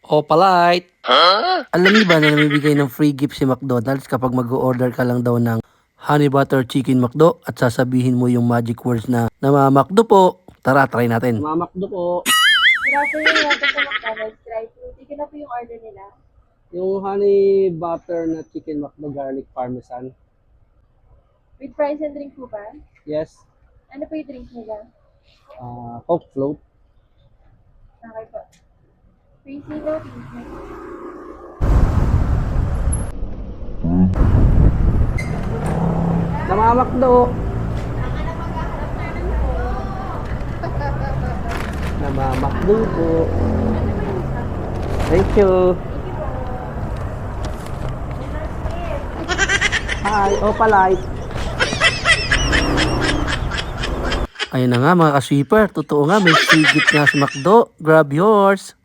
O palite. Alam niyo ba na namibigay ng free gift si McDonald's kapag mag-order ka lang daw ng Honey Butter Chicken McDo at sasabihin mo yung magic words na namamakdo po. Tara, try natin. Namamakdo po. Good afternoon, welcome to McDonald's drive-thru. Sige na po yung order nila. Yung Honey Butter na Chicken McDo Garlic Parmesan. With fries and drink po ba? Yes. Ano po yung drink nila? Coke float. Okay po. Free zero, please. Namamakdo. Namamakdo po. Thank you. Hi, palite. Ayun na nga mga ka-sweeper, totoo nga may free gift nga sa McDo. Grab yours!